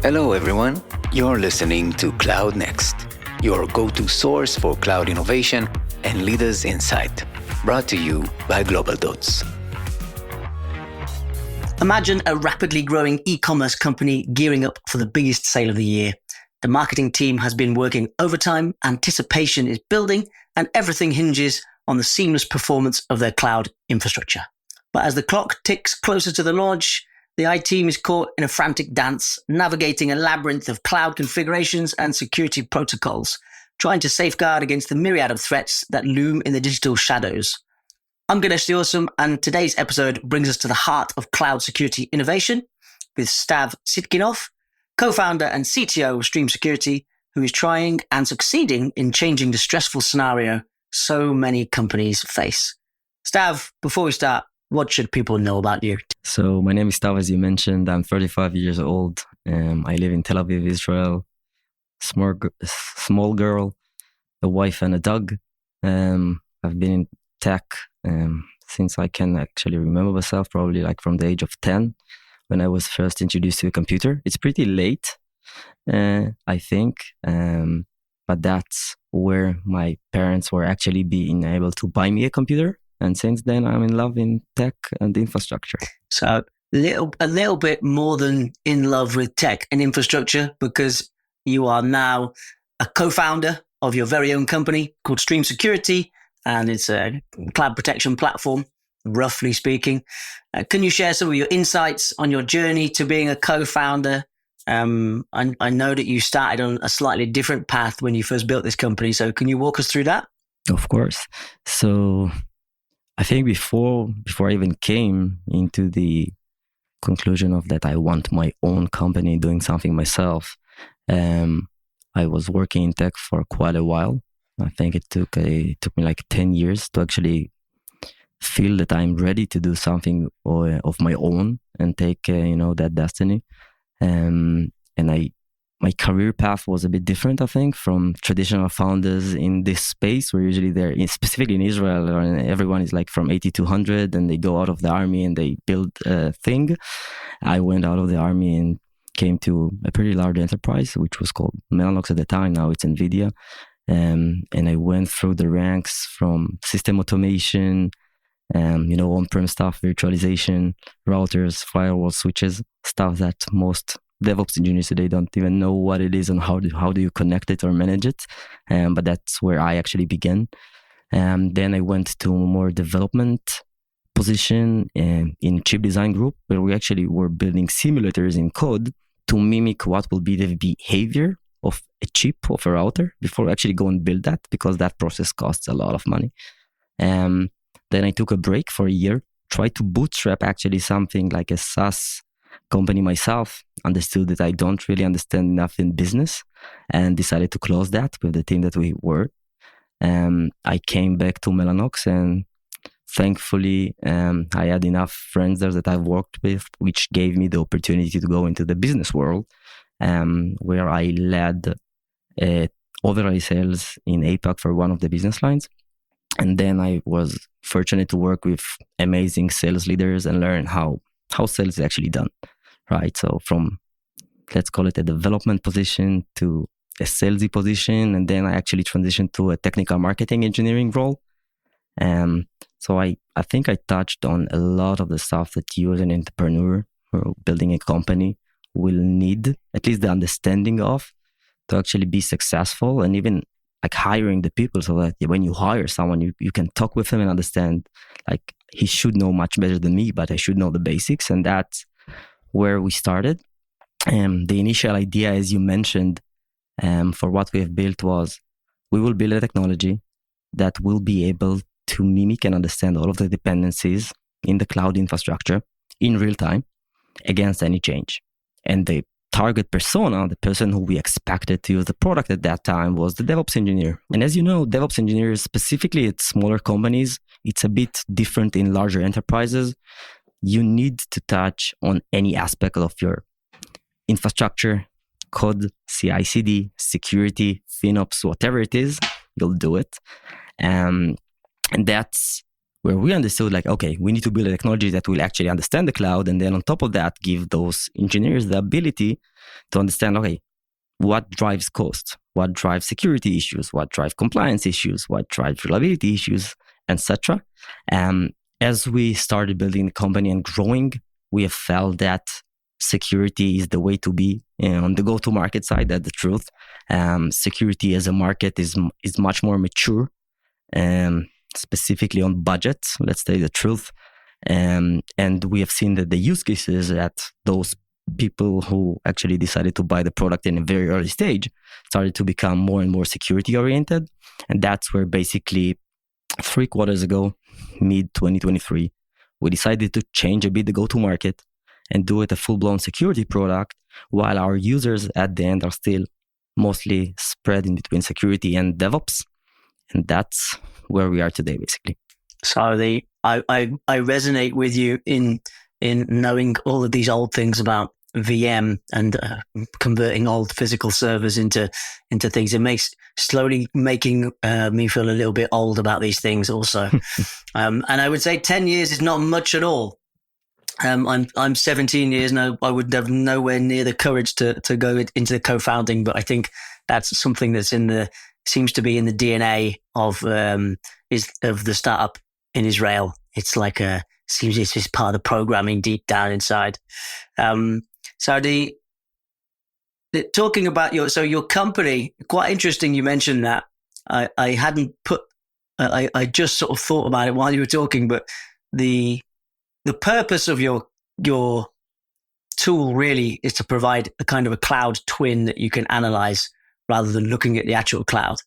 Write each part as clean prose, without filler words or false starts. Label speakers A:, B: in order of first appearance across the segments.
A: Hello, everyone. You're listening to CloudNext, your go-to source for cloud innovation and leaders' insight. Brought to you by Global Dots.
B: Imagine a rapidly growing e-commerce company gearing up for the biggest sale of the year. The marketing team has been working overtime, anticipation is building, and everything hinges on the seamless performance of their cloud infrastructure. But as the clock ticks closer to the launch, the IT team is caught in a frantic dance, navigating a labyrinth of cloud configurations and security protocols, trying to safeguard against the myriad of threats that loom in the digital shadows. I'm Ganesh, and today's episode brings us to the heart of cloud security innovation with Stav Sitnikov, co-founder and CTO of StreamSecurity, who is trying and succeeding in changing the stressful scenario so many companies face. Stav, before we start, what should people know about you?
C: So my name is Stav, as you mentioned. I'm 35 years old. I live in Tel Aviv, Israel. Small girl, a wife and a dog. I've been in tech since I can actually remember myself, probably like from the age of 10, when I was first introduced to a computer. It's pretty late, I think, but that's where my parents were actually being able to buy me a computer. And since then, I'm in love in tech and infrastructure.
B: So a little bit more than in love with tech and infrastructure, because you are now a co-founder of your very own company called StreamSecurity, and it's a cloud protection platform, roughly speaking. Can you share some of your insights on your journey to being a co-founder? I know that you started on a slightly different path when you first built this company. So can you walk us through that?
C: Of course. So I think before I even came into the conclusion of that I want my own company, doing something myself, I was working in tech for quite a while. I think it took me like 10 years to actually feel that I'm ready to do something of my own and take that destiny. My career path was a bit different, I think, from traditional founders in this space, where usually specifically in Israel, everyone is like from 80 to 100 and they go out of the army and they build a thing. I went out of the army and came to a pretty large enterprise, which was called Mellanox at the time. Now it's NVIDIA. And I went through the ranks from system automation, on-prem stuff, virtualization, routers, firewall switches, stuff that most DevOps engineers today don't even know what it is and how do you connect it or manage it. But that's where I actually began. Then I went to a more development position in chip design group, where we actually were building simulators in code to mimic what will be the behavior of a chip of a router before we actually go and build that, because that process costs a lot of money. Then I took a break for a year, tried to bootstrap actually something like a SaaS company myself, understood that I don't really understand enough in business, and decided to close that with the team that we were. I came back to Mellanox, and thankfully I had enough friends there that I've worked with, which gave me the opportunity to go into the business world, where I led overlay sales in APAC for one of the business lines. And then I was fortunate to work with amazing sales leaders and learn how sales is actually done, right? So from, let's call it a development position to a salesy position, and then I actually transitioned to a technical marketing engineering role. So I think I touched on a lot of the stuff that you as an entrepreneur or building a company will need, at least the understanding of, to actually be successful, and even like hiring the people, so that when you hire someone, you can talk with them and understand, like, he should know much better than me, but I should know the basics. And that's where we started. The initial idea, as you mentioned, for what we have built was, we will build a technology that will be able to mimic and understand all of the dependencies in the cloud infrastructure in real time against any change. And the target persona, the person who we expected to use the product at that time, was the DevOps engineer. And as you know, DevOps engineers, specifically at smaller companies, it's a bit different in larger enterprises. You need to touch on any aspect of your infrastructure, code, CI/CD, security, FinOps, whatever it is, you'll do it. And that's where we understood, like, okay, we need to build a technology that will actually understand the cloud, and then on top of that, give those engineers the ability to understand, okay, what drives cost, what drives security issues, what drives compliance issues, what drives reliability issues, etc. As we started building the company and growing, we have felt that security is the way to be on the go-to-market side. That's the truth. Security as a market is much more mature, specifically on budgets. Let's say the truth. And we have seen that the use cases that those people who actually decided to buy the product in a very early stage started to become more and more security oriented. And that's where basically 3 quarters ago, mid 2023, we decided to change a bit the go-to-market and do it a full-blown security product, while our users at the end are still mostly spread in between security and DevOps. And that's where we are today, basically.
B: So I resonate with you in knowing all of these old things about VM and converting old physical servers into things. It makes slowly making me feel a little bit old about these things also. And I would say 10 years is not much at all. I'm 17 years now. I would have nowhere near the courage to go into the co-founding, but I think that's something that's seems to be in the DNA of the startup in Israel. It's like seems it's just part of the programming deep down inside. So talking about your company, quite interesting. You mentioned that. I hadn't put. I just sort of thought about it while you were talking, but the purpose of your tool really is to provide a kind of a cloud twin that you can analyze rather than looking at the actual cloud.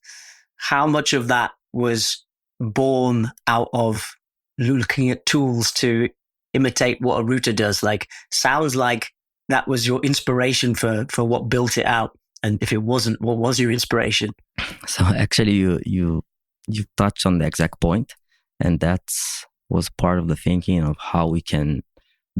B: How much of that was born out of looking at tools to imitate what a router does? Like, sounds like that was your inspiration for what built it out. And if it wasn't, what was your inspiration?
C: So actually you touched on the exact point, and that was part of the thinking of how we can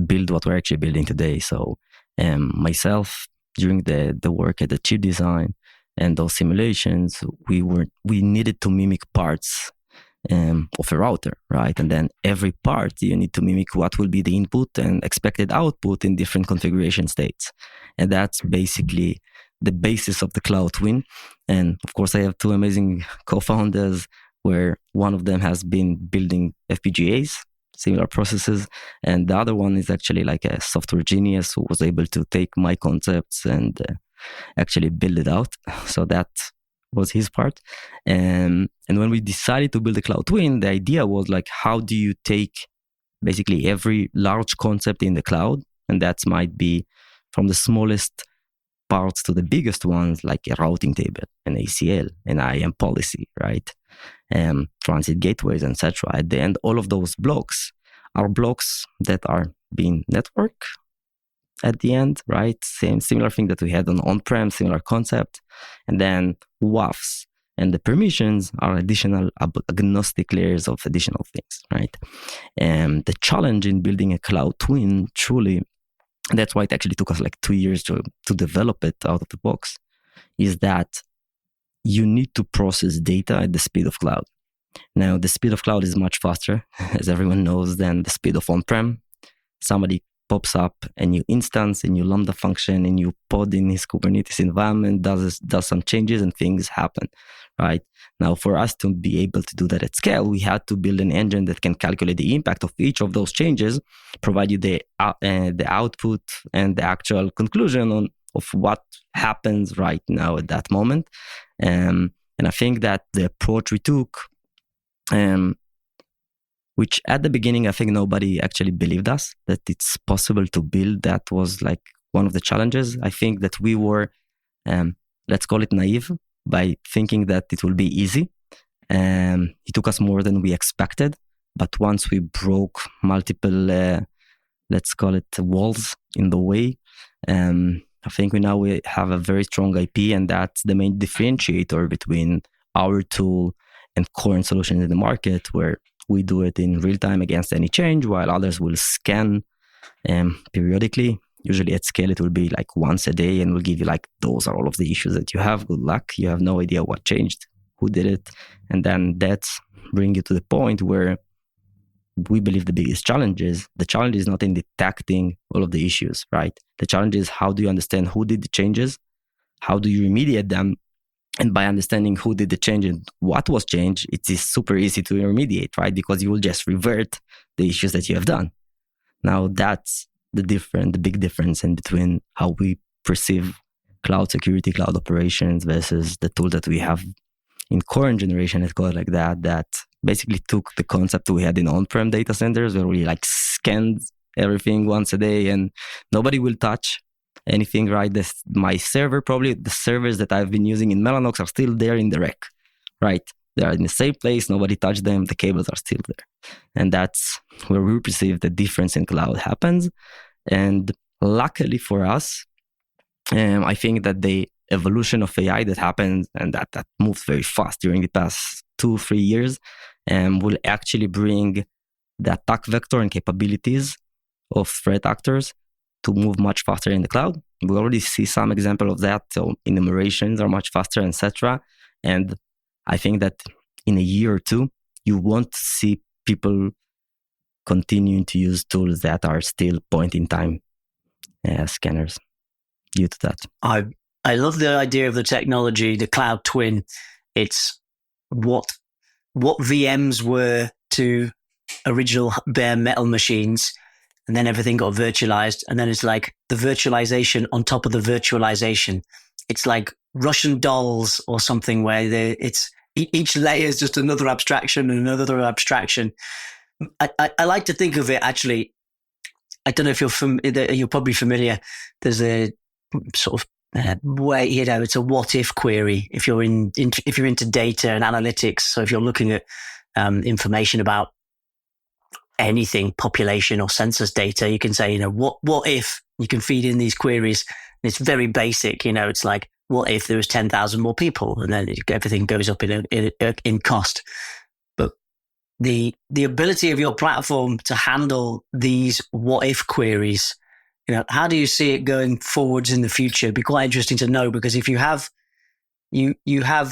C: build what we're actually building today. So myself, during the work at the chip design and those simulations, we needed to mimic parts of a router, right? And then every part you need to mimic what will be the input and expected output in different configuration states. And that's basically the basis of the cloud twin. And of course, I have 2 amazing co-founders, where one of them has been building FPGAs, similar processes, and the other one is actually like a software genius who was able to take my concepts and actually build it out. So that was his part. And when we decided to build a cloud twin, the idea was like, how do you take basically every large concept in the cloud, and that might be from the smallest parts to the biggest ones, like a routing table, an ACL, an IAM policy, right? Transit gateways, etc. At the end, all of those blocks are blocks that are being networked at the end, right? Similar thing that we had on-prem, similar concept. And then WAFs and the permissions are additional agnostic layers of additional things, right? And the challenge in building a cloud twin, truly, that's why it actually took us like 2 years to develop it out of the box, is that you need to process data at the speed of cloud. Now, the speed of cloud is much faster, as everyone knows, than the speed of on-prem. Somebody pops up a new instance, a new Lambda function, a new pod in his Kubernetes environment, does some changes and things happen, right? Now, for us to be able to do that at scale, we had to build an engine that can calculate the impact of each of those changes, provide you the output and the actual conclusion of what happens right now at that moment. And I think that the approach we took, which at the beginning, I think nobody actually believed us that it's possible to build, that was like one of the challenges. I think that we were, let's call it naive, by thinking that it will be easy. It took us more than we expected. But once we broke multiple, let's call it walls in the way, I think we have a very strong IP, and that's the main differentiator between our tool and current solutions in the market, where we do it in real time against any change, while others will scan periodically. Usually at scale, it will be like once a day, and we'll give you like, those are all of the issues that you have. Good luck. You have no idea what changed, who did it. And then that's bring you to the point where we believe the biggest challenge is not in detecting all of the issues, right? The challenge is how do you understand who did the changes? How do you remediate them? And by understanding who did the change and what was changed, it is super easy to remediate, right? Because you will just revert the issues that you have done. Now that's the big difference in between how we perceive cloud security, cloud operations versus the tool that we have in current generation, let's call it like that, that basically took the concept we had in on-prem data centers where we like scanned everything once a day and nobody will touch anything, right? My server, probably the servers that I've been using in Mellanox are still there in the rack, right? They are in the same place, nobody touched them, the cables are still there. And that's where we perceive the difference in cloud happens. And luckily for us, I think that the evolution of AI that happened and that moved very fast during the past 2-3 years will actually bring the attack vector and capabilities of threat actors to move much faster in the cloud. We already see some example of that. So enumerations are much faster, etc. And I think that in a year or two, you won't see people continuing to use tools that are still point in time scanners due to that.
B: I love the idea of the technology, the cloud twin. It's what VMs were to original bare metal machines, and then everything got virtualized, and then it's like the virtualization on top of the virtualization. It's like Russian dolls or something where it's each layer is just another abstraction and another abstraction. I like to think of it actually. I don't know if you're probably familiar. There's a sort of way, it's a what if query. If you're if you're into data and analytics, so if you're looking at information about anything, population or census data, you can say, what if you can feed in these queries. And it's very basic. It's like, what if there was 10,000 more people, and then everything goes up in cost. But the ability of your platform to handle these what if queries, how do you see it going forwards in the future? It'd be quite interesting to know, because if you have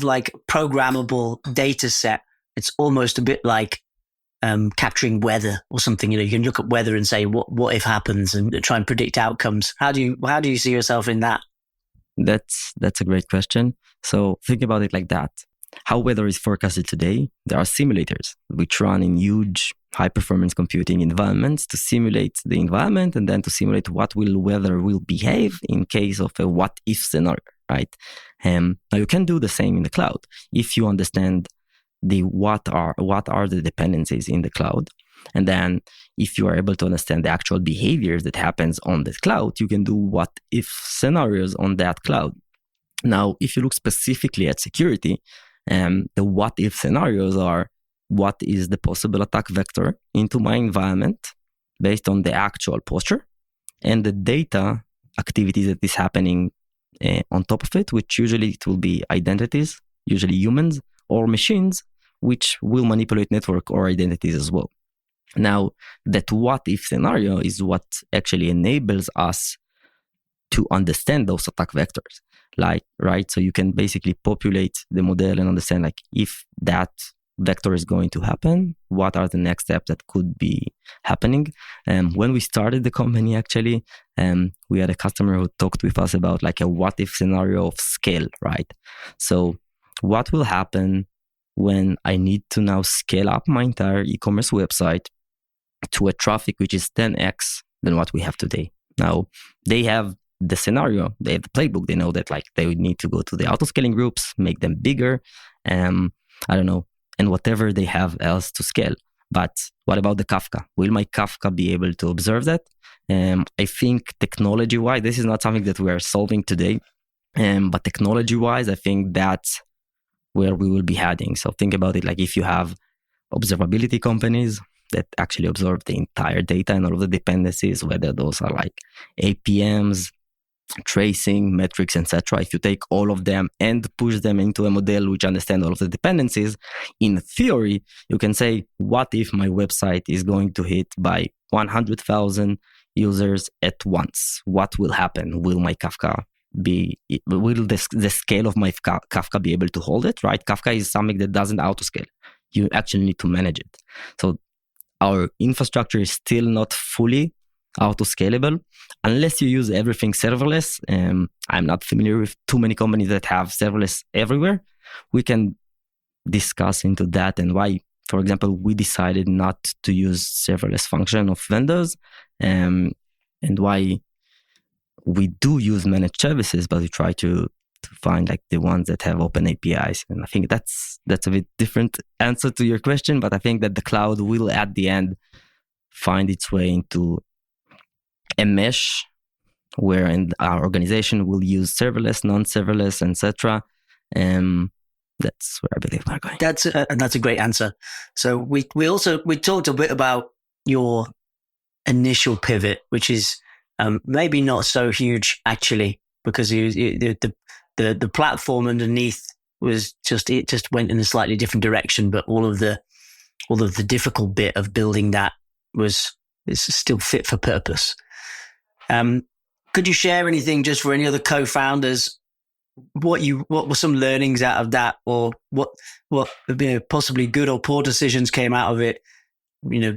B: like programmable data set, it's almost a bit like capturing weather or something. You can look at weather and say what if happens and try and predict outcomes. How do you see yourself in that?
C: That's a great question. So think about it like that. How weather is forecasted today, there are simulators which run in huge high-performance computing environments to simulate the environment and then to simulate what weather will behave in case of a what-if scenario, right? Now you can do the same in the cloud if you understand what are the dependencies in the cloud, and then if you are able to understand the actual behaviors that happens on the cloud, you can do what-if scenarios on that cloud. Now, if you look specifically at security, the what-if scenarios are what is the possible attack vector into my environment based on the actual posture and the data activity that is happening on top of it, which usually it will be identities, usually humans or machines, which will manipulate network or identities as well. Now, that what-if scenario is what actually enables us to understand those attack vectors. Right? So you can basically populate the model and understand, like, if that vector is going to happen, what are the next steps that could be happening. When we started the company, actually, we had a customer who talked with us about like a what-if scenario of scale, right? So what will happen when I need to now scale up my entire e-commerce website to a traffic which is 10x than what we have today? Now, they have the scenario, they have the playbook, they know that like they would need to go to the auto-scaling groups, make them bigger, and whatever they have else to scale. But what about the Kafka? Will my Kafka be able to observe that? I think technology-wise, this is not something that we are solving today, but technology-wise, I think that's where we will be heading. So think about it like if you have observability companies that actually observe the entire data and all of the dependencies, whether those are like APMs, tracing, metrics, etc. If you take all of them and push them into a model which understands all of the dependencies, in theory, you can say, what if my website is going to hit by 100,000 users at once? What will happen? Will my Kafka will the scale of my Kafka be able to hold it, right? Kafka is something that doesn't auto-scale. You actually need to manage it. So our infrastructure is still not fully auto-scalable unless you use everything serverless. I'm not familiar with too many companies that have serverless everywhere. We can discuss into that and why, for example, we decided not to use serverless function of vendors, and why we do use managed services, but we try to find like the ones that have open APIs. And I think that's a bit different answer to your question, but I think that the cloud will at the end find its way into a mesh where our organization will use serverless, non-serverless, etc. That's where I believe we're going.
B: That's a great answer. So we talked a bit about your initial pivot, which is maybe not so huge actually, because the platform underneath was just went in a slightly different direction, but all of the difficult bit of building that is still fit for purpose. Could you share anything just for any other co-founders? What were some learnings out of that, or what possibly good or poor decisions came out of it?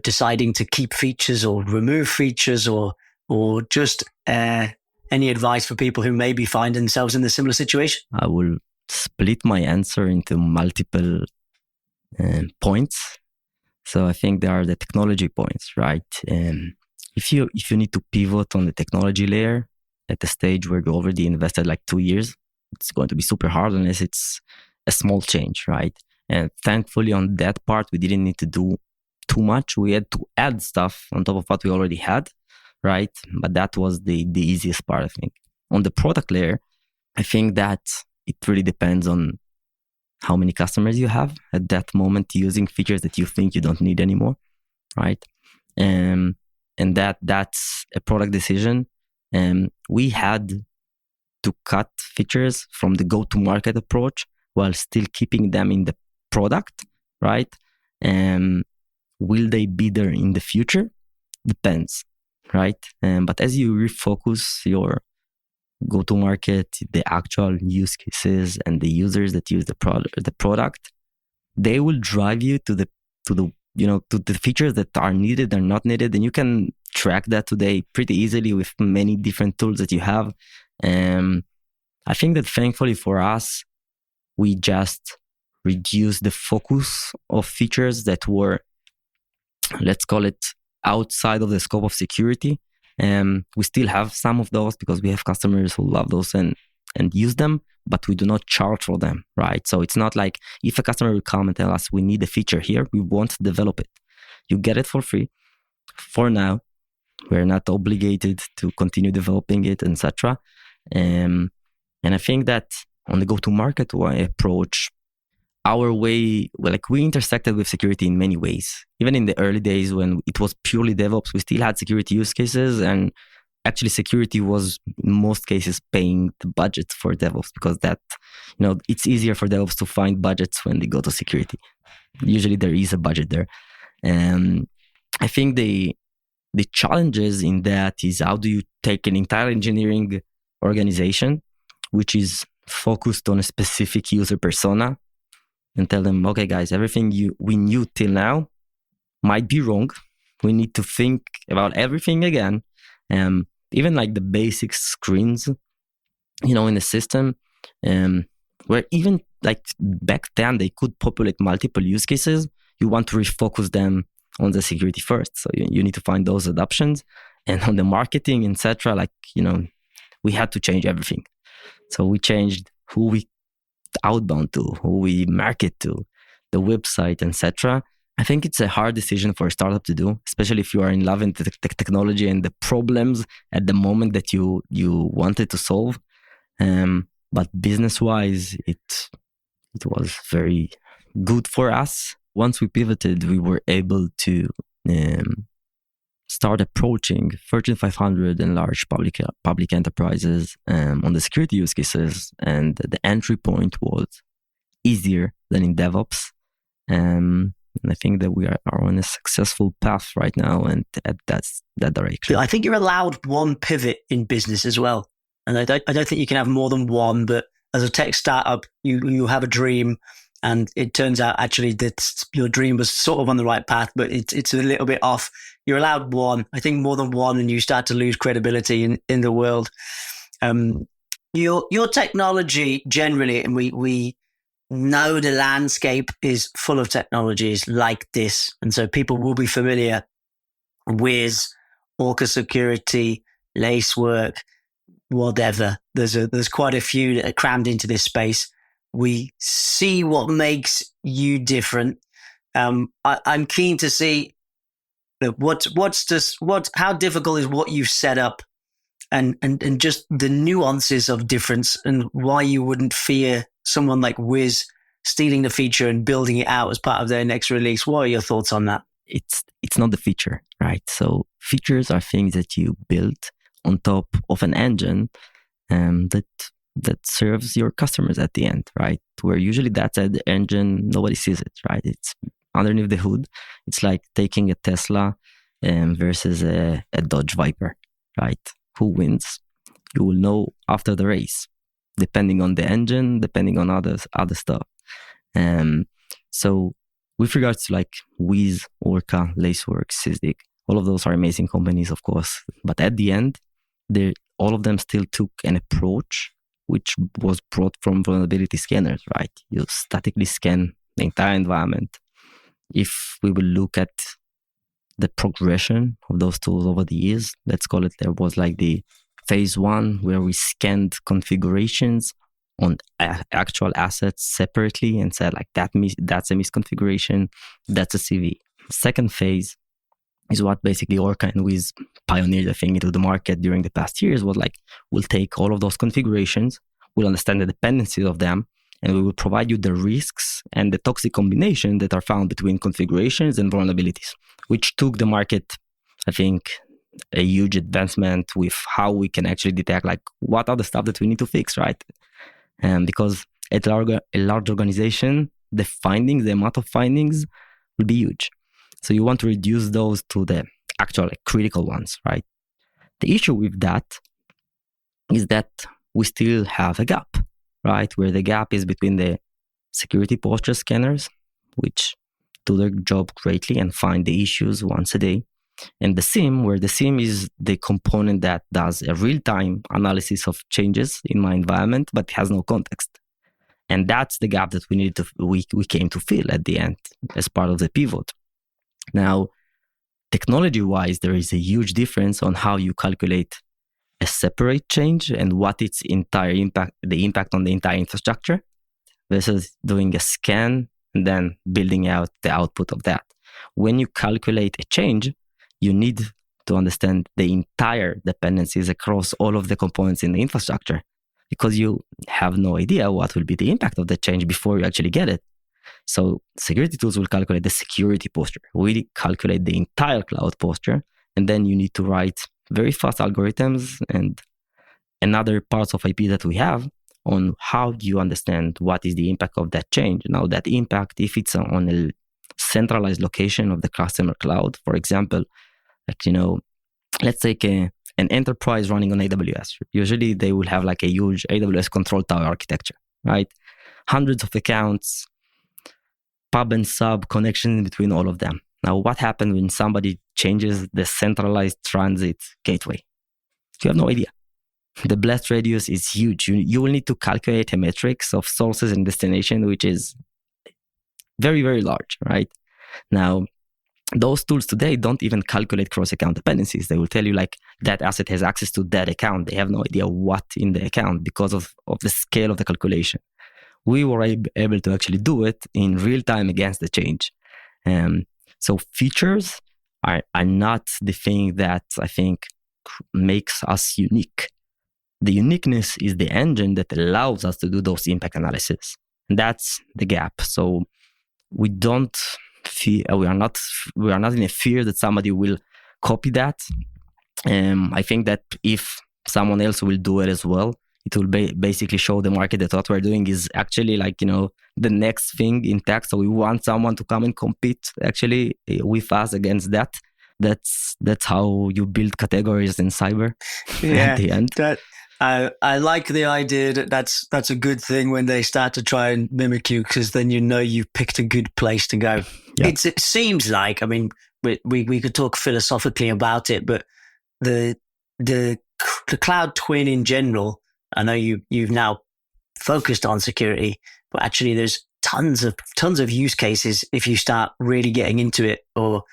B: Deciding to keep features or remove features, or just any advice for people who maybe find themselves in a similar situation?
C: I will split my answer into multiple points. So I think there are the technology points, right? If you need to pivot on the technology layer at the stage where you already invested like 2 years, it's going to be super hard unless it's a small change, right? And thankfully on that part, we didn't need to do too much. We had to add stuff on top of what we already had, right? But that was the easiest part, I think. On the product layer, I think that it really depends on how many customers you have at that moment using features that you think you don't need anymore, right? And that's a product decision. We had to cut features from the go-to-market approach while still keeping them in the product, right? Will they be there in the future? Depends, right? But as you refocus your go-to-market, the actual use cases and the users that use the product, they will drive you to the features that are needed or not needed, and you can track that today pretty easily with many different tools that you have. I think that thankfully for us, we just reduced the focus of features that were, let's call it, outside of the scope of security. We still have some of those because we have customers who love those and use them, but we do not charge for them, right? So it's not like if a customer will come and tell us we need a feature here, we won't develop it. You get it for free. For now, we're not obligated to continue developing it, etc. And I think that on the go-to-market approach, our way, we intersected with security in many ways. Even in the early days when it was purely DevOps, we still had security use cases, and actually security was in most cases paying the budget for DevOps, because that, it's easier for DevOps to find budgets when they go to security. Usually there is a budget there. And I think the challenges in that is, how do you take an entire engineering organization, which is focused on a specific user persona, and tell them, okay, guys, everything we knew till now might be wrong. We need to think about everything again. Even like the basic screens, in the system, where even like back then they could populate multiple use cases. You want to refocus them on the security first. So you need to find those adoptions. And on the marketing, etc., we had to change everything. So we changed who we outbound to, who we market to, the website, etc. I think it's a hard decision for a startup to do, especially if you are in love with the technology and the problems at the moment that you wanted to solve. But business-wise, it was very good for us. Once we pivoted, we were able to start approaching Fortune 500 and large public enterprises on the security use cases, and the entry point was easier than in DevOps. And I think that we are on a successful path right now, and that's that direction.
B: I think you're allowed one pivot in business as well, and I don't think you can have more than one. But as a tech startup, you have a dream, And it turns out actually that your dream was sort of on the right path, but it's a little bit off. You're allowed one, I think more than one, and you start to lose credibility in the world. Your technology generally, and we know the landscape is full of technologies like this. And so people will be familiar with Orchestrating, Lacework, whatever. There's quite a few that are crammed into this space. We see what makes you different. I'm keen to see how difficult is what you've set up, and just the nuances of difference, and why you wouldn't fear someone like Wiz stealing the feature and building it out as part of their next release. What are your thoughts on that?
C: It's not the feature, right? So features are things that you build on top of an engine that serves your customers at the end, right? Where usually that's at the engine, nobody sees it, right? It's underneath the hood. It's like taking a Tesla versus a Dodge Viper, right? Who wins? You will know after the race, depending on the engine, depending on other stuff. So with regards to like Wiz, Orca, Lacework, Sysdig, all of those are amazing companies, of course. But at the end, all of them still took an approach which was brought from vulnerability scanners, right? You statically scan the entire environment. If we will look at the progression of those tools over the years, let's call it, there was like the phase one where we scanned configurations on actual assets separately and said like that's a misconfiguration, that's a CV. Second phase is what basically Orca and Wiz pioneered, I think, into the market during the past years, was like, we'll take all of those configurations, we'll understand the dependencies of them, and we will provide you the risks and the toxic combination that are found between configurations and vulnerabilities, which took the market, I think, a huge advancement with how we can actually detect like what are the stuff that we need to fix, right? Because at a large organization, the amount of findings will be huge. So you want to reduce those to the actual like, critical ones, right? The issue with that is that we still have a gap, right? Where the gap is between the security posture scanners, which do their job greatly and find the issues once a day, and the SIEM, where the SIEM is the component that does a real-time analysis of changes in my environment, but has no context. And that's the gap that we came to fill at the end as part of the pivot. Now, technology-wise, there is a huge difference on how you calculate a separate change and what its entire impact, the impact on the entire infrastructure, versus doing a scan and then building out the output of that. When you calculate a change, you need to understand the entire dependencies across all of the components in the infrastructure, because you have no idea what will be the impact of the change before you actually get it. So security tools will calculate the security posture. We calculate the entire cloud posture, and then you need to write very fast algorithms and other parts of IP that we have on how do you understand what is the impact of that change. Now that impact, if it's on a centralized location of the customer cloud, for example, like, let's take an enterprise running on AWS. Usually they will have like a huge AWS control tower architecture, right? Hundreds of accounts, pub and sub connections between all of them. Now, what happens when somebody changes the centralized transit gateway? You have no idea. The blast radius is huge. You will need to calculate a matrix of sources and destination, which is very, very large, right? Now, those tools today don't even calculate cross-account dependencies. They will tell you like that asset has access to that account. They have no idea what in the account because of the scale of the calculation. We were able to actually do it in real time against the change. So features are not the thing that I think makes us unique. The uniqueness is the engine that allows us to do those impact analysis. And that's the gap. So we don't fear, we are not in a fear that somebody will copy that. I think that if someone else will do it as well, it will basically show the market that what we're doing is actually like, the next thing in tech. So we want someone to come and compete actually with us against that. That's how you build categories in cyber at the end.
B: I like the idea that that's a good thing when they start to try and mimic you, because then you know you've picked a good place to go.
C: Yeah.
B: It seems like, I mean, we could talk philosophically about it, but the cloud twin in general, I know you've now focused on security, but actually there's tons of use cases if you start really getting into it, or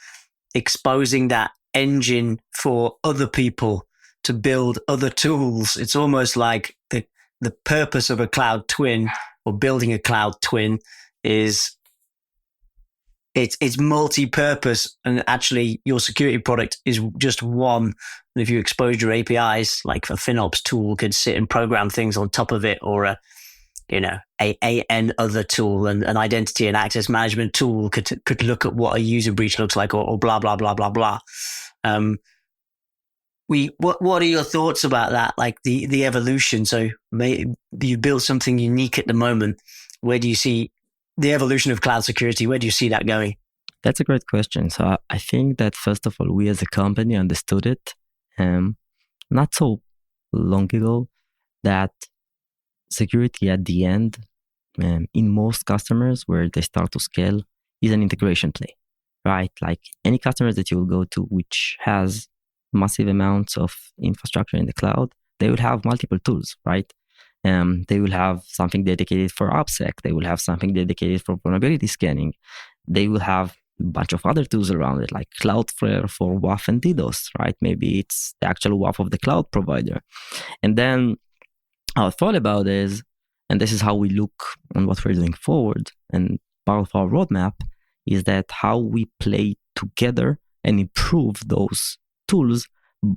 B: exposing that engine for other people to build other tools. It's almost like the purpose of a cloud twin, or building a cloud twin, is it's multi-purpose, and actually your security product is just one. And if you expose your APIs, like a FinOps tool could sit and program things on top of it, or an other tool, and an identity and access management tool could look at what a user breach looks like, or blah blah blah blah blah. What are your thoughts about that? Like the evolution. So you build something unique at the moment. Where do you see the evolution of cloud security? Where do you see that going?
C: That's a great question. So I think that first of all, we as a company understood it not so long ago, that security at the end, in most customers where they start to scale, is an integration play, right? Like any customers that you will go to which has massive amounts of infrastructure in the cloud, they will have multiple tools, right? They will have something dedicated for OPSEC. They will have something dedicated for vulnerability scanning. They will have a bunch of other tools around it, like Cloudflare for WAF and DDoS, right? Maybe it's the actual WAF of the cloud provider. And then our thought about is, and this is how we look on what we're doing forward, and part of our roadmap is that how we play together and improve those tools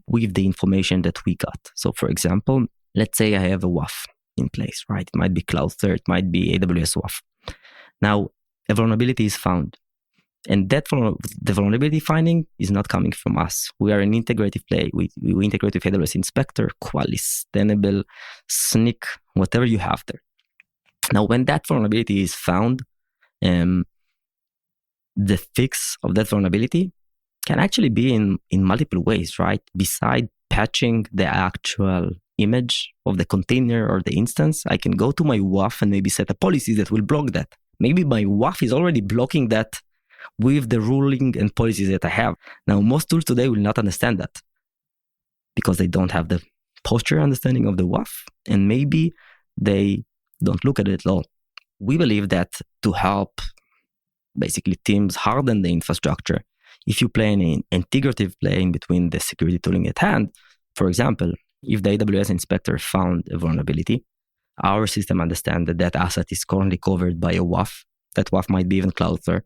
C: with the information that we got. So for example, let's say I have a WAF in place, right? It might be Cloudflare, it might be AWS WAF. Now, a vulnerability is found. And the vulnerability finding is not coming from us. We are an integrative play. We integrate with AWS Inspector, Qualys, Tenable, Snyk, whatever you have there. Now, when that vulnerability is found, the fix of that vulnerability can actually be in multiple ways, right? Beside patching the actual image of the container or the instance, I can go to my WAF and maybe set a policy that will block that. Maybe my WAF is already blocking that with the ruling and policies that I have. Now, most tools today will not understand that because they don't have the posture understanding of the WAF, and maybe they don't look at it at all. We believe that to help basically teams harden the infrastructure, if you play an integrative play in between the security tooling at hand, for example, if the AWS inspector found a vulnerability, our system understands that that asset is currently covered by a WAF. That WAF might be even Cloudflare.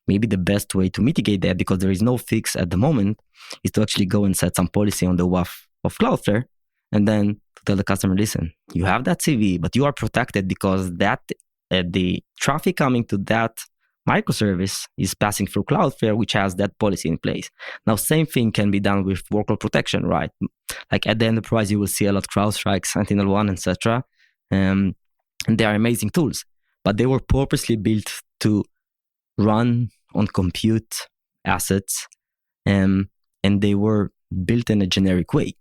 C: Maybe the best way to mitigate that, because there is no fix at the moment, is to actually go and set some policy on the WAF of Cloudflare, and then to tell the customer, listen, you have that CV, but you are protected because that the traffic coming to that microservice is passing through Cloudflare, which has that policy in place. Now, same thing can be done with workload protection, right? Like at the enterprise, you will see a lot of CrowdStrike, SentinelOne, etc. And they are amazing tools, but they were purposely built to run on compute assets, and they were built in a generic way.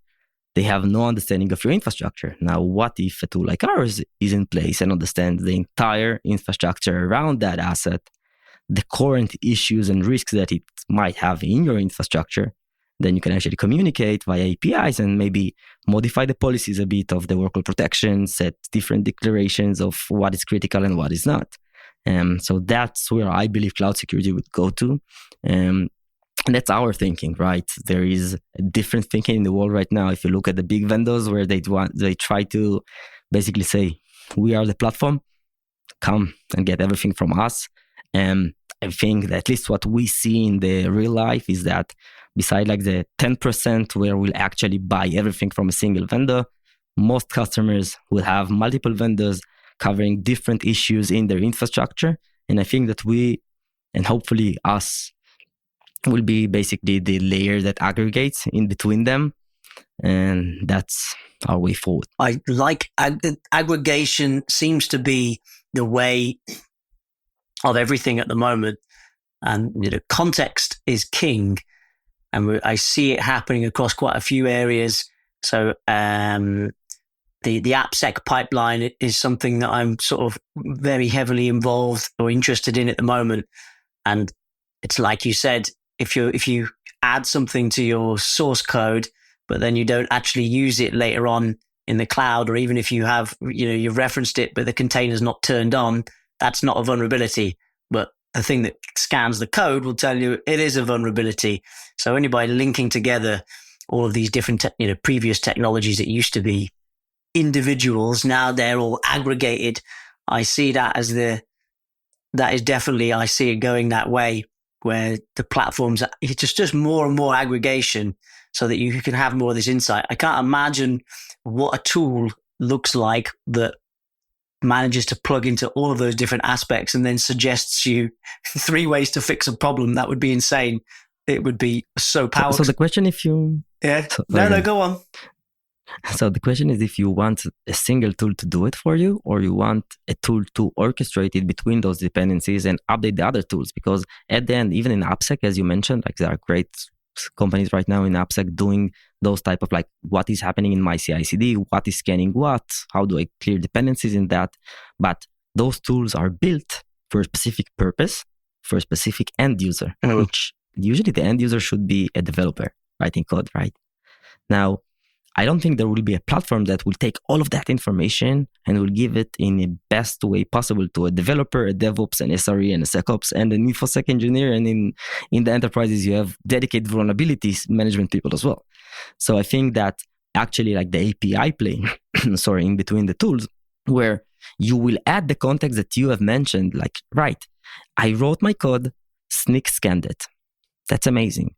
C: They have no understanding of your infrastructure. Now, what if a tool like ours is in place and understands the entire infrastructure around that asset, the current issues and risks that it might have in your infrastructure? Then you can actually communicate via APIs and maybe modify the policies a bit of the workload protection, set different declarations of what is critical and what is not. So that's where I believe cloud security would go to. And that's our thinking, right? There is a different thinking in the world right now. If you look at the big vendors where they try to basically say, we are the platform, come and get everything from us. And I think that at least what we see in the real life is that beside like the 10% where we'll actually buy everything from a single vendor, most customers will have multiple vendors covering different issues in their infrastructure. And I think that we, and hopefully us, will be basically the layer that aggregates in between them. And that's our way forward.
B: I like aggregation seems to be the way of everything at the moment. And context is king. And I see it happening across quite a few areas. So the AppSec pipeline is something that I'm sort of very heavily involved or interested in at the moment. And it's like you said, if you add something to your source code, but then you don't actually use it later on in the cloud, or even if you have, you've referenced it, but the container's not turned on, that's not a vulnerability. But the thing that scans the code will tell you it is a vulnerability. So only by linking together all of these different, previous technologies that used to be individuals, now they're all aggregated. I see that as that is definitely, I see it going that way, where the platforms, it's just more and more aggregation so that you can have more of this insight. I can't imagine what a tool looks like that manages to plug into all of those different aspects and then suggests you 3 ways to fix a problem. That would be insane. It would be so powerful.
C: So the question, if you...
B: Yeah. No, go on.
C: So the question is if you want a single tool to do it for you, or you want a tool to orchestrate it between those dependencies and update the other tools. Because at the end, even in AppSec, as you mentioned, like there are great companies right now in AppSec doing those type of like, what is happening in my CI/CD, what is scanning what, how do I clear dependencies in that. But those tools are built for a specific purpose, for a specific end user, which usually the end user should be a developer writing code, right? Now, I don't think there will be a platform that will take all of that information and will give it in the best way possible to a developer, a DevOps, an SRE, and a SecOps, and an InfoSec engineer. And in the enterprises, you have dedicated vulnerabilities management people as well. So I think that actually like the API play, in between the tools, where you will add the context that you have mentioned, like, right, I wrote my code, Snyk scanned it. That's amazing.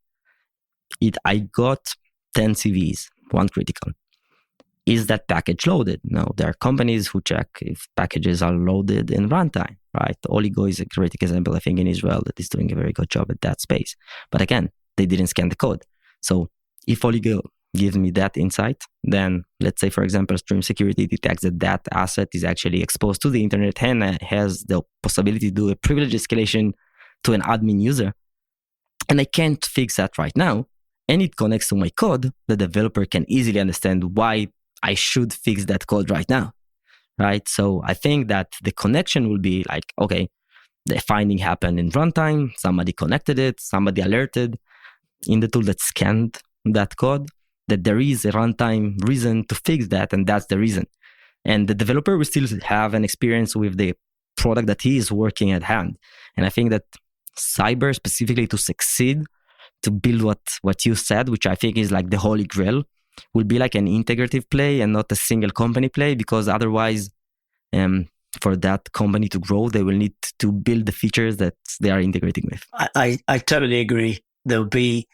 C: I got 10 CVs. One critical. Is that package loaded? No, there are companies who check if packages are loaded in runtime, right? Oligo is a great example, I think, in Israel that is doing a very good job at that space. But again, they didn't scan the code. So if Oligo gives me that insight, then let's say, for example, StreamSecurity detects that that asset is actually exposed to the internet and has the possibility to do a privilege escalation to an admin user. And I can't fix that right now. And it connects to my code, the developer can easily understand why I should fix that code right now, right? So I think that the connection will be like, okay, the finding happened in runtime, somebody connected it, somebody alerted in the tool that scanned that code that there is a runtime reason to fix that, and that's the reason. And the developer will still have an experience with the product that he is working at hand. And I think that cyber, specifically to succeed, to build what you said, which I think is like the holy grail, will be like an integrative play and not a single company play, because otherwise, for that company to grow, they will need to build the features that they are integrating with.
B: I totally agree. There'll be,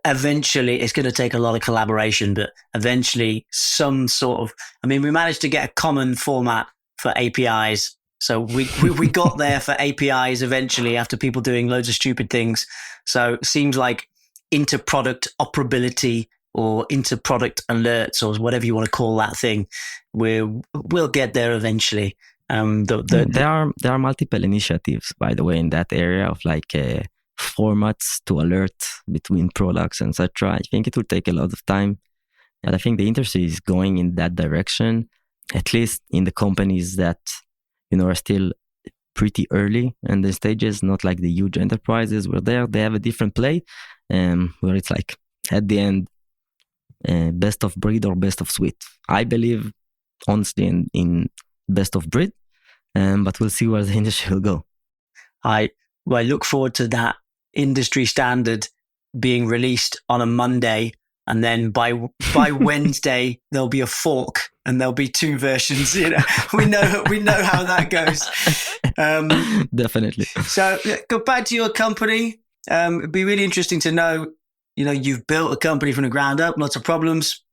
B: eventually, it's going to take a lot of collaboration, but eventually some sort of, we managed to get a common format for APIs. So we got there for APIs eventually after people doing loads of stupid things. So it seems like inter-product operability or inter-product alerts or whatever you want to call that thing, we'll get there eventually.
C: There are multiple initiatives, by the way, in that area of like formats to alert between products, etc. I think it will take a lot of time. And I think the industry is going in that direction, at least in the companies that are still pretty early in the stages, not like the huge enterprises where they have a different play, where it's like at the end, best of breed or best of suite. I believe honestly in best of breed, but we'll see where the industry will go.
B: I look forward to that industry standard being released on a Monday, and then by Wednesday there'll be a fork and there'll be 2 versions. We know how that goes.
C: Definitely.
B: So go back to your company. It'd be really interesting to know. You've built a company from the ground up, lots of problems.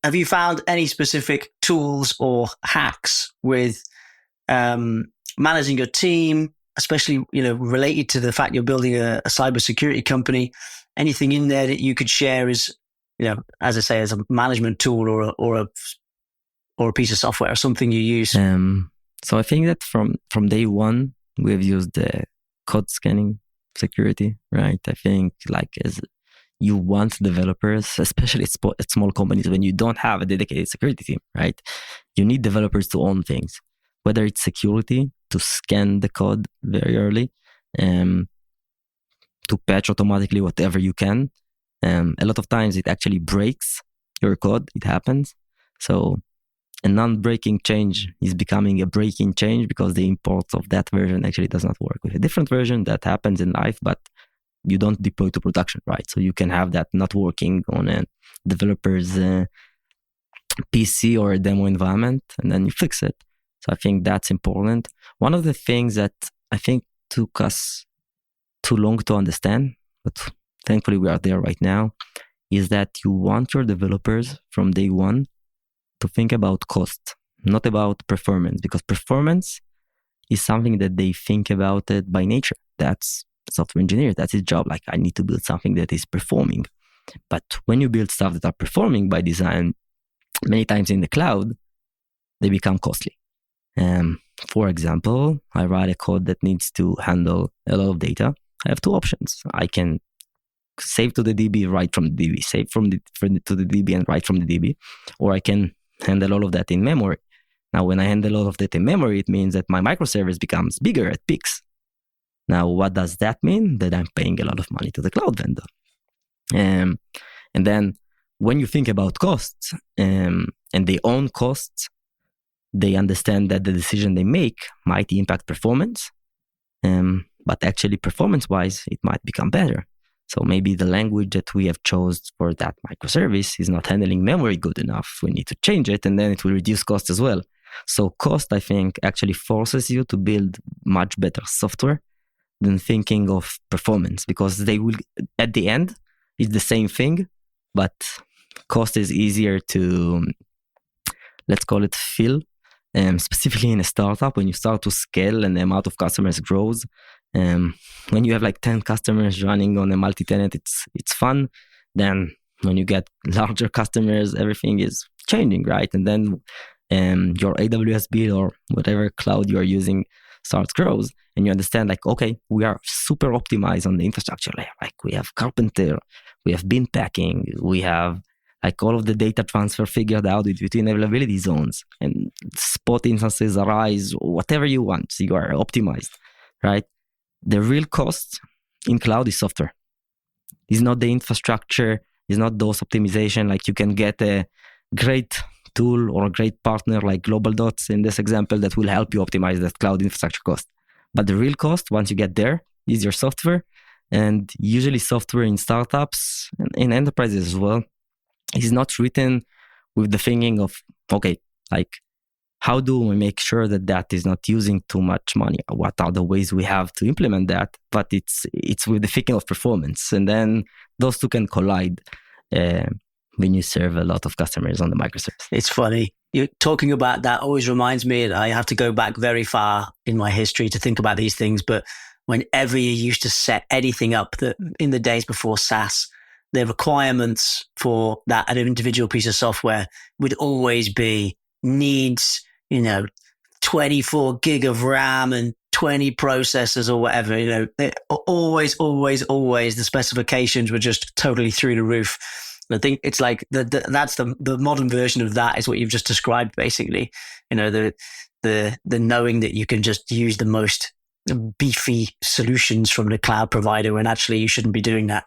B: Have you found any specific tools or hacks with managing your team, especially related to the fact you're building a cybersecurity company? Anything in there that you could share as as I say, as a management tool or a piece of software or something you use?
C: So I think that from day one we have used the code scanning security, right? I think like as you want developers, especially at small companies, when you don't have a dedicated security team, right? You need developers to own things, whether it's security, to scan the code very early, to patch automatically whatever you can. A lot of times it actually breaks your code. It happens. So a non-breaking change is becoming a breaking change because the import of that version actually does not work. With a different version, that happens in life, but you don't deploy to production, right? So you can have that not working on a developer's PC or a demo environment, and then you fix it. So I think that's important. One of the things that I think took us too long to understand, but thankfully we are there right now, is that you want your developers from day one to think about cost, not about performance, because performance is something that they think about it by nature. That's software engineer, that's his job. Like, I need to build something that is performing. But when you build stuff that are performing by design, many times in the cloud, they become costly. For example, I write a code that needs to handle a lot of data. I have two options. I can save to the DB, write from the DB, save to the DB and write from the DB, or I can handle all of that in memory. Now, when I handle all of that in memory, it means that my microservice becomes bigger at peaks. Now, what does that mean? That I'm paying a lot of money to the cloud vendor. And then when you think about costs and they own costs, they understand that the decision they make might impact performance, but actually performance-wise, it might become better. So maybe the language that we have chose for that microservice is not handling memory good enough. We need to change it, and then it will reduce cost as well. So cost, I think, actually forces you to build much better software than thinking of performance, because they will, at the end, it's the same thing, but cost is easier to, let's call it, fill. Specifically in a startup, when you start to scale and the amount of customers grows, when you have like 10 customers running on a multi-tenant, it's fun. Then when you get larger customers, everything is changing, right? And then your AWS bill or whatever cloud you are using grows, and you understand like, okay, we are super optimized on the infrastructure layer. Like, we have Carpenter, we have bin packing, we have like all of the data transfer figured out between availability zones, and spot instances arise, whatever you want. So you are optimized, right? The real cost in cloud is software. It's not the infrastructure, it's not those optimization. Like, you can get a great tool or a great partner like Global Dots in this example that will help you optimize that cloud infrastructure cost. But the real cost, once you get there, is your software. And usually software in startups and in enterprises as well is not written with the thinking of, okay, like, how do we make sure that that is not using too much money? What are the ways we have to implement that? But it's with the thinking of performance. And then those two can collide when you serve a lot of customers on the microservice.
B: It's funny. You're talking about that always reminds me, I have to go back very far in my history to think about these things. But whenever you used to set anything up, that in the days before SaaS, the requirements for that an individual piece of software would always be needs, 24 gig of RAM and 20 processors or whatever. Always the specifications were just totally through the roof. I think it's like that's the modern version of that is what you've just described, basically. The knowing that you can just use the most beefy solutions from the cloud provider when actually you shouldn't be doing that.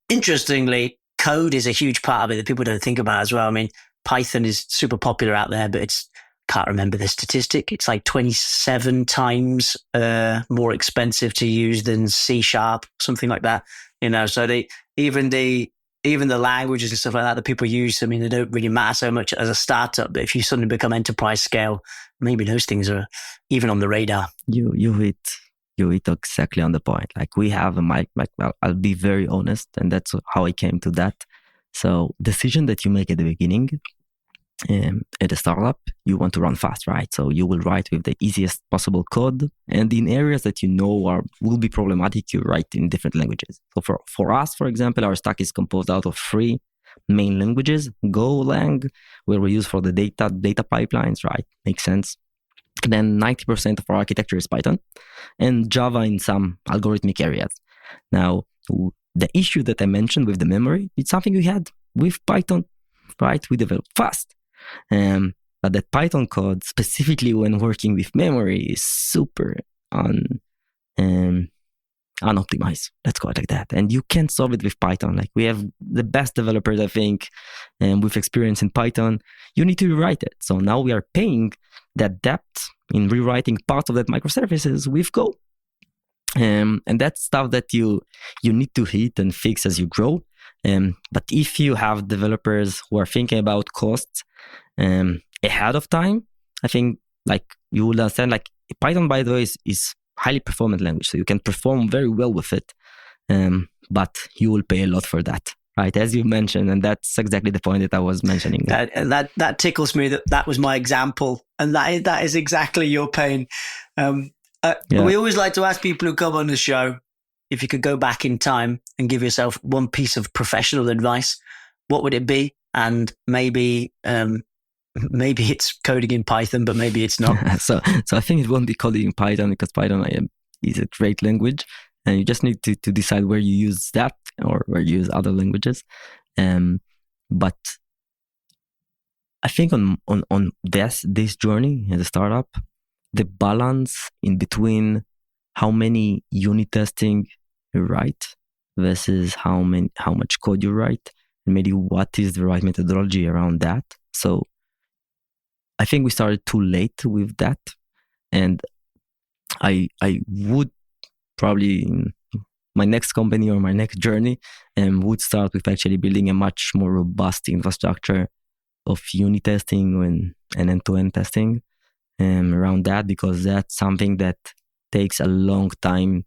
B: Interestingly, code is a huge part of it that people don't think about as well. I mean, Python is super popular out there, but can't remember the statistic. It's like 27 times more expensive to use than C#, something like that. So even the languages and stuff like that people use, I mean, they don't really matter so much as a startup. But if you suddenly become enterprise scale, maybe those things are even on the radar.
C: You hit exactly on the point. Like, we have a mic. Well, I'll be very honest, and that's how I came to that. So, decision that you make at the beginning, at a startup, you want to run fast, right? So you will write with the easiest possible code, and in areas that will be problematic, you write in different languages. So for us, for example, our stack is composed out of 3 main languages: Go, Lang, where we use for the data pipelines, right? Makes sense. Then 90% of our architecture is Python, and Java in some algorithmic areas. Now, the issue that I mentioned with the memory, it's something we had with Python, right? We developed fast. But that Python code, specifically when working with memory, is super unoptimized. Let's call it like that. And you can't solve it with Python. Like, we have the best developers, I think, with experience in Python. You need to rewrite it. So now we are paying that debt in rewriting parts of that microservices with Go. And that's stuff that you need to hit and fix as you grow. But if you have developers who are thinking about costs ahead of time, I think like you will understand, like, Python, by the way, is highly performant language. So you can perform very well with it. But you will pay a lot for that, right? As you mentioned, and that's exactly the point that I was mentioning.
B: That tickles me that was my example. And that is exactly your pain. We always like to ask people who come on the show, if you could go back in time and give yourself one piece of professional advice, what would it be? And maybe it's coding in Python, but maybe it's not.
C: So I think it won't be coding in Python, because Python is a great language, and you just need to decide where you use that or where you use other languages. But I think on this journey as a startup, the balance in between how many unit testing you write versus how much code you write, and maybe what is the right methodology around that. So I think we started too late with that, and I would probably, in my next company or my next journey, would start with actually building a much more robust infrastructure of unit testing and end-to-end testing around that, because that's something that takes a long time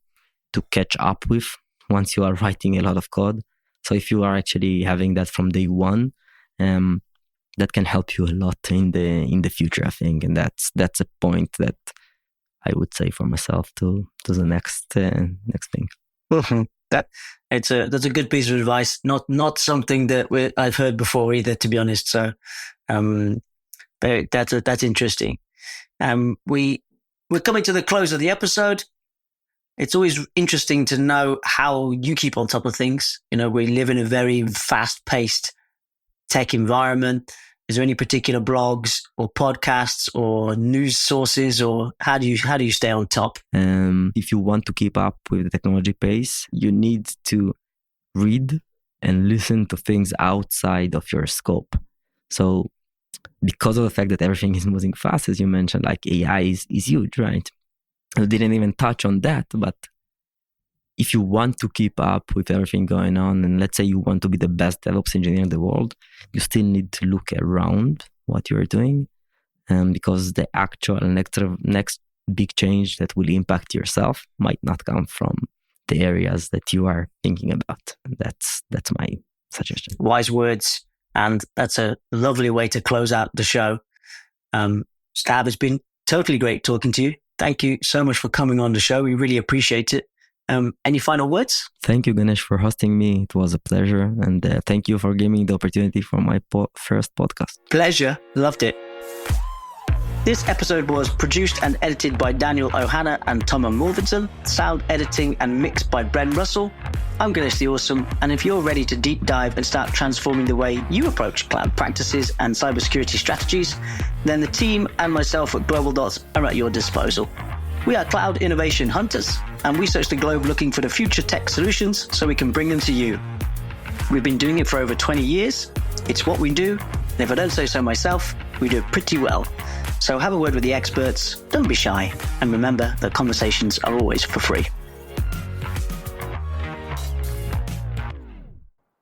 C: to catch up with once you are writing a lot of code. So if you are actually having that from day one, that can help you a lot in the future, I think. And that's a point that I would say for myself to the next thing.
B: Mm-hmm. That's a good piece of advice. Not something that I've heard before either, to be honest. So that's interesting. We're coming to the close of the episode. It's always interesting to know how you keep on top of things. You know, we live in a very fast-paced tech environment. Is there any particular blogs or podcasts or news sources, or how do you stay on top?
C: If you want to keep up with the technology pace, you need to read and listen to things outside of your scope. So because of the fact that everything is moving fast, as you mentioned, like AI is huge, right? I didn't even touch on that, but if you want to keep up with everything going on, and let's say you want to be the best DevOps engineer in the world, you still need to look around what you're doing, because the actual next big change that will impact yourself might not come from the areas that you are thinking about. That's my suggestion.
B: Wise words, and that's a lovely way to close out the show. Stav, it's been totally great talking to you. Thank you so much for coming on the show. We really appreciate it. Any final words?
C: Thank you, Ganesh, for hosting me. It was a pleasure. And thank you for giving me the opportunity for my first podcast.
B: Pleasure. Loved it. This episode was produced and edited by Daniel Ohana and Thomas Morvidson, sound editing and mixed by Bren Russell. I'm Ganesh the Awesome, and if you're ready to deep dive and start transforming the way you approach cloud practices and cybersecurity strategies, then the team and myself at Global Dots are at your disposal. We are cloud innovation hunters, and we search the globe looking for the future tech solutions so we can bring them to you. We've been doing it for over 20 years. It's what we do, and if I don't say so myself, we do it pretty well. So have a word with the experts, don't be shy, and remember that conversations are always for free.